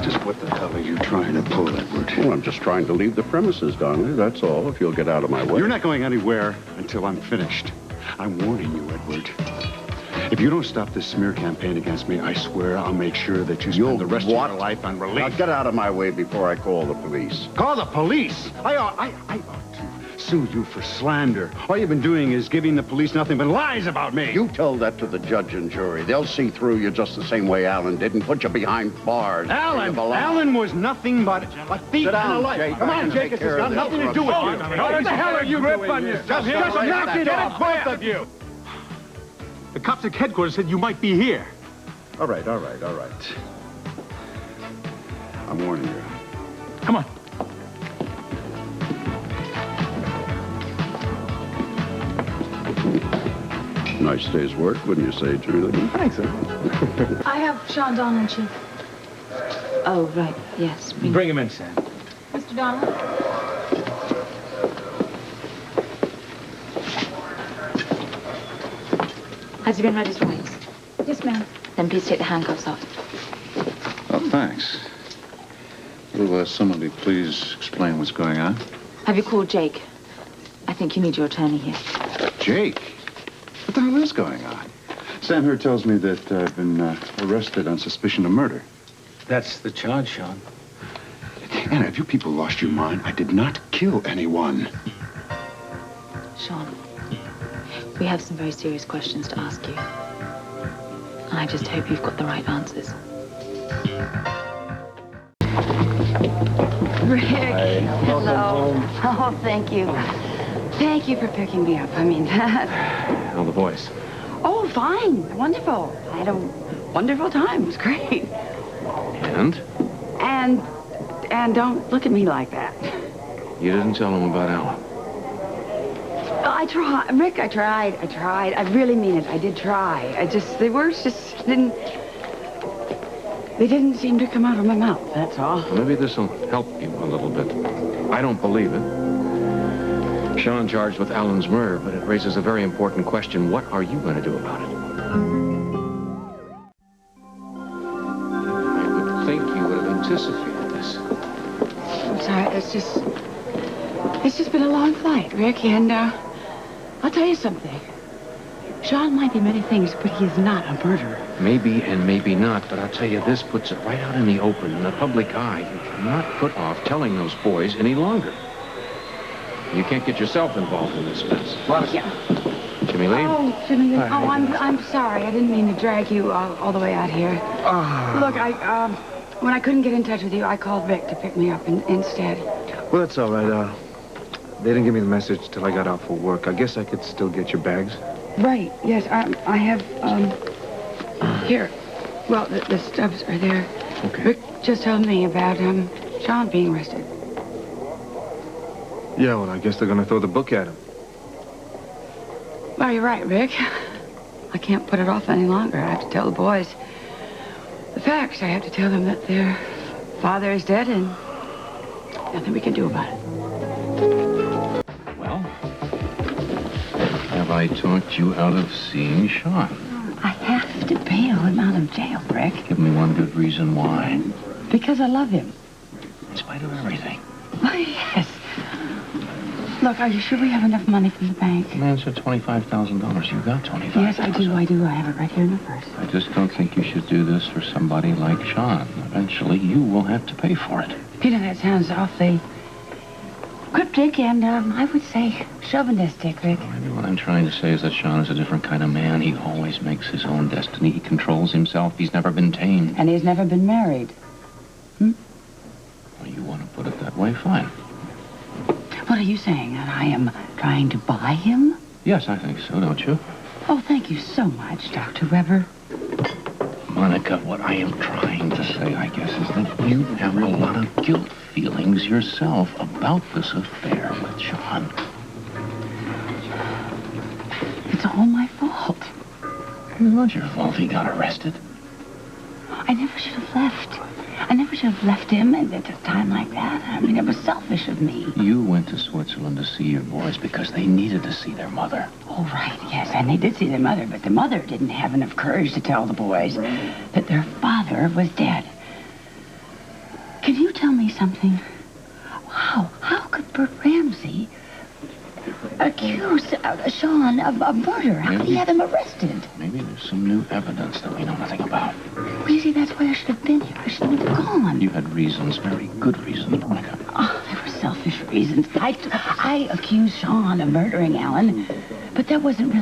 Just what the hell are you trying to pull, Edward? Well, I'm just trying to leave the premises, Donnelly. That's all, if you'll get out of my way. You're not going anywhere until I'm finished. I'm warning you, Edward. If you don't stop this smear campaign against me, I swear I'll make sure that you spend the rest of your life on relief. Now get out of my way before I call the police. Call the police? I ought to sue you for slander. All you've been doing is giving the police nothing but lies about me. You tell that to the judge and jury. They'll see through you just the same way Alan did and put you behind bars. Alan was nothing but a thief and a liar. Jake. Come on, Jake. It's got nothing to do with you. What the hell are you doing on yourself? Just knock it off, both of you. The cops at headquarters said you might be here. All right. I'm warning you. Come on. Nice day's work, wouldn't you say, Julie? Thanks, sir. I have Sean Donald, Chief. Oh, right. Yes. Bring him in, Sam. Mr. Donald? Has he been read his rights? Yes, ma'am. Then please take the handcuffs off. Oh, thanks. Will somebody please explain what's going on? Have you called Jake? I think you need your attorney here. Jake? What the hell is going on? Sam here tells me that I've been arrested on suspicion of murder. That's the charge, Sean. Anna, have you people lost your mind? I did not kill anyone. Sean, we have some very serious questions to ask you. And I just hope you've got the right answers. Rick. Hello. Oh, thank you. Thank you for picking me up. I mean, How the boys? Oh, fine. Wonderful. I had a wonderful time. It was great. And? And don't look at me like that. You didn't tell him about Alan? I tried. Rick, I tried. I really mean it. I did try. The words just didn't... They didn't seem to come out of my mouth, that's all. Well, maybe this will help you a little bit. I don't believe it. Sean charged with Alan's murder, but it raises a very important question. What are you going to do about it? I would think you would have anticipated this. I'm sorry. It's just been a long flight, Rick, and I'll tell you something. Sean might be many things, but he is not a murderer. Maybe and maybe not, but I'll tell you, this puts it right out in the open, in the public eye. You cannot put off telling those boys any longer. You can't get yourself involved in this mess. Yeah. Jimmy Lee? Oh, Jimmy Lee. Oh, I'm sorry. I didn't mean to drag you all the way out here. Look, when I couldn't get in touch with you, I called Rick to pick me up instead. Well, that's all right. They didn't give me the message till I got out for work. I guess I could still get your bags. Right. Yes, I have, here. Well, the stubs are there. Okay. Rick just told me about, Sean being arrested. Yeah, well, I guess they're gonna throw the book at him. Well, you're right, Rick. I can't put it off any longer. I have to tell the boys the facts. I have to tell them that their father is dead and nothing we can do about it. Well, have I talked you out of seeing Sean? I have to bail him out of jail, Rick. Give me one good reason why. Because I love him. In spite of everything. Oh, yes. Look, are you sure we have enough money from the bank? The man said $25,000. You got $25,000. Yes, I do. I have it right here in the purse. I just don't think you should do this for somebody like Sean. Eventually, you will have to pay for it. You know, that sounds awfully cryptic and, I would say, chauvinistic, Rick. Well, maybe what I'm trying to say is that Sean is a different kind of man. He always makes his own destiny. He controls himself. He's never been tamed. And he's never been married. Well, you want to put it that way? Fine. What are you saying? That I am trying to buy him? Yes, I think so, don't you? Oh, thank you so much, Dr. Weber. Monica, what I am trying to say, I guess, is that you have a lot of guilt feelings yourself about this affair with Sean. It's all my fault. It was your fault he got arrested. I never should have left. I never should have left him at a time like that. I mean, it was selfish of me. You went to Switzerland to see your boys because they needed to see their mother. Oh, right, yes, and they did see their mother, but the mother didn't have enough courage to tell the boys that their father was dead. something? Wow, how could Bert Ramsey accuse Sean of murder? How could he have him arrested? Maybe there's some new evidence that we know nothing about. Well, you see, that's why I should have been here. I shouldn't have gone. You had reasons, very good reasons, Monica. Oh, they were selfish reasons. I accused Sean of murdering Alan, but that wasn't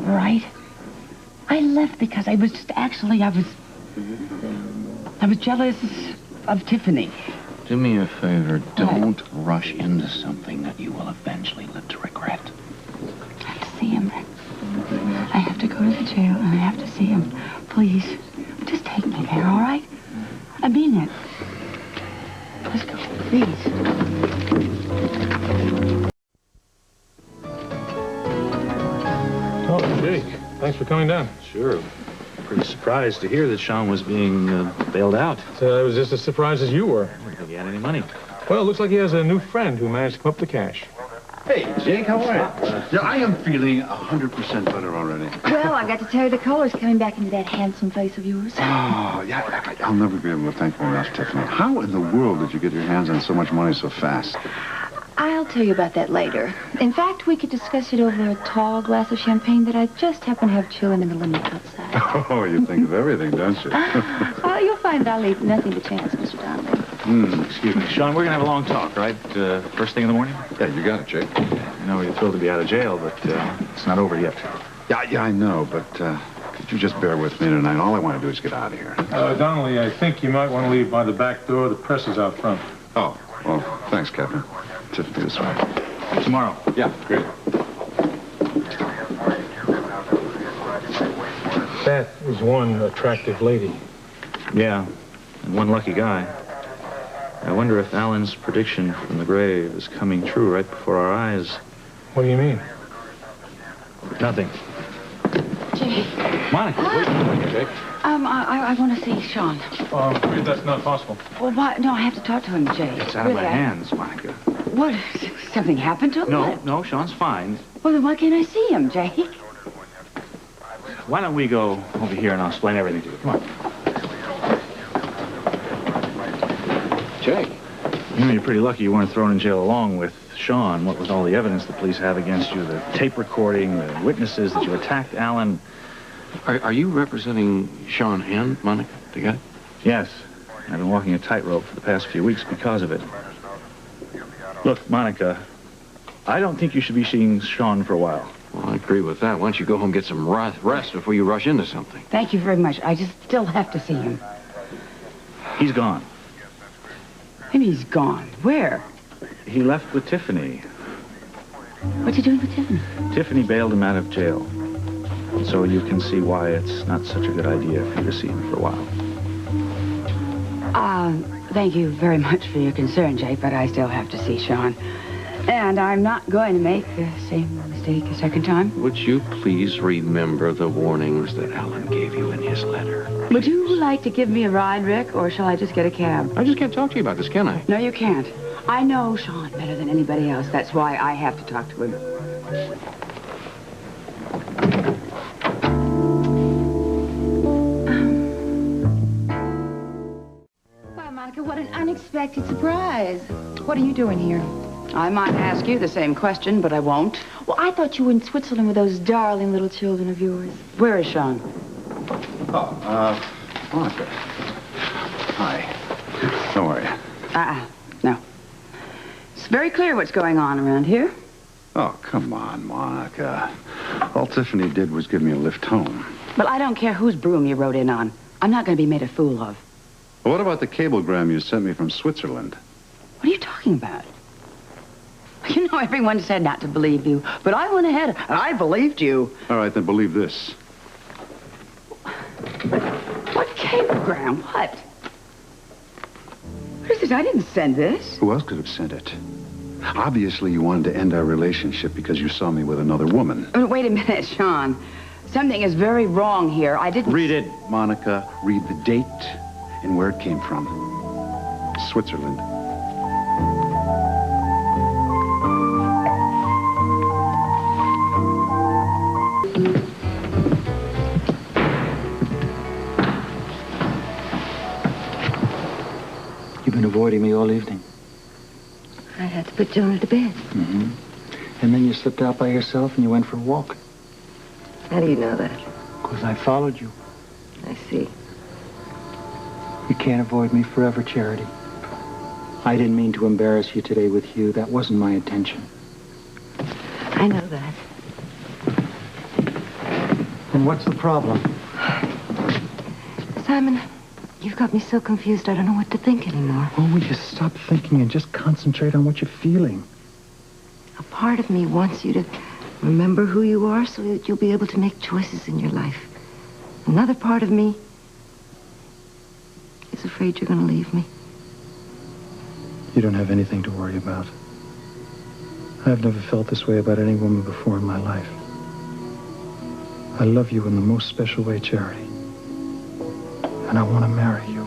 right. I left because I was jealous of Tiffany. Do me a favor. Don't rush into something that you will eventually live to regret. I have to see him. I have to go to the jail, and I have to see him. Please, just take me there, all right? I mean it. Let's go, please. Oh, Jake, thanks for coming down. Sure. Pretty surprised to hear that Sean was being bailed out. It was just as surprised as you were. I didn't think he had any money. Well, it looks like he has a new friend who managed to come up the cash. Hey, Jake, how are you? Yeah, I am feeling 100% better already. Well, I got to tell you, the color's coming back into that handsome face of yours. Oh, yeah, I'll never be able to thank you enough, Tiffany. How in the world did you get your hands on so much money so fast? I'll tell you about that later. In fact, we could discuss it over a tall glass of champagne that I just happen to have chilling in the limo outside. Oh, you think of everything, don't you? Well, you'll find I'll leave nothing to chance, Mr. Donnelly. Excuse me. Sean, we're going to have a long talk, right? First thing in the morning? Yeah, you got it, Jake. I know you're thrilled to be out of jail, but it's not over yet. Yeah, I know, but could you just bear with me tonight? All I want to do is get out of here. Donnelly, I think you might want to leave by the back door. The press is out front. Oh, well, thanks, Captain. Tiffany, this way. Tomorrow. Yeah, great. That is one attractive lady. Yeah, and one lucky guy. I wonder if Alan's prediction from the grave is coming true right before our eyes. What do you mean? Nothing. Jake. Monica, wait a minute, Jake. I want to see Sean. I'm afraid that's not possible. Well, why? No, I have to talk to him, Jake. It's out of my hands, Monica. What? Something happened to him? No, Sean's fine. Well, then why can't I see him, Jake? Why don't we go over here and I'll explain everything to you. Come on. Jake. You know, you're pretty lucky you weren't thrown in jail along with Sean. What was all the evidence the police have against you? The tape recording, the witnesses that you attacked Alan. Are you representing Sean and Monica together? Yes. I've been walking a tightrope for the past few weeks because of it. Look, Monica, I don't think you should be seeing Sean for a while. Well, I agree with that. Why don't you go home and get some rest before you rush into something? Thank you very much. I just still have to see him. He's gone. Maybe he's gone. Where? He left with Tiffany. What's he doing with Tiffany? Tiffany bailed him out of jail. So you can see why it's not such a good idea for you to see him for a while. Thank you very much for your concern, Jake, but I still have to see Sean. And I'm not going to make the same mistake a second time. Would you please remember the warnings that Alan gave you in his letter? Would you like to give me a ride, Rick, or shall I just get a cab? I just can't talk to you about this, can I? No, you can't. I know Sean better than anybody else. That's why I have to talk to him. Why, Monica, what an unexpected surprise. What are you doing here? I might ask you the same question, but I won't. Well, I thought you were in Switzerland with those darling little children of yours. Where is Sean? Monica. Hi. How are you? No. It's very clear what's going on around here. Oh, come on, Monica. All Tiffany did was give me a lift home. But I don't care whose broom you rode in on. I'm not going to be made a fool of. Well, what about the cablegram you sent me from Switzerland? What are you talking about? You know, everyone said not to believe you, but I went ahead and I believed you. All right, then believe this. What cablegram? What? What is this? I didn't send this. Who else could have sent it? Obviously, you wanted to end our relationship because you saw me with another woman. Wait a minute, Sean. Something is very wrong here. I didn't... Read it, Monica. Read the date and where it came from. Switzerland. You've been avoiding me all evening. I had to put Jonah to bed. Mm-hmm. And then you slipped out by yourself and you went for a walk. How do you know that? Because I followed you. I see. You can't avoid me forever, Charity. I didn't mean to embarrass you today with Hugh. That wasn't my intention. I know that. And what's the problem? Simon, you've got me so confused I don't know what to think anymore. Oh, will you stop thinking and just concentrate on what you're feeling? A part of me wants you to remember who you are so that you'll be able to make choices in your life. Another part of me is afraid you're going to leave me. You don't have anything to worry about. I've never felt this way about any woman before in my life. I love you in the most special way, Charity. And I want to marry you.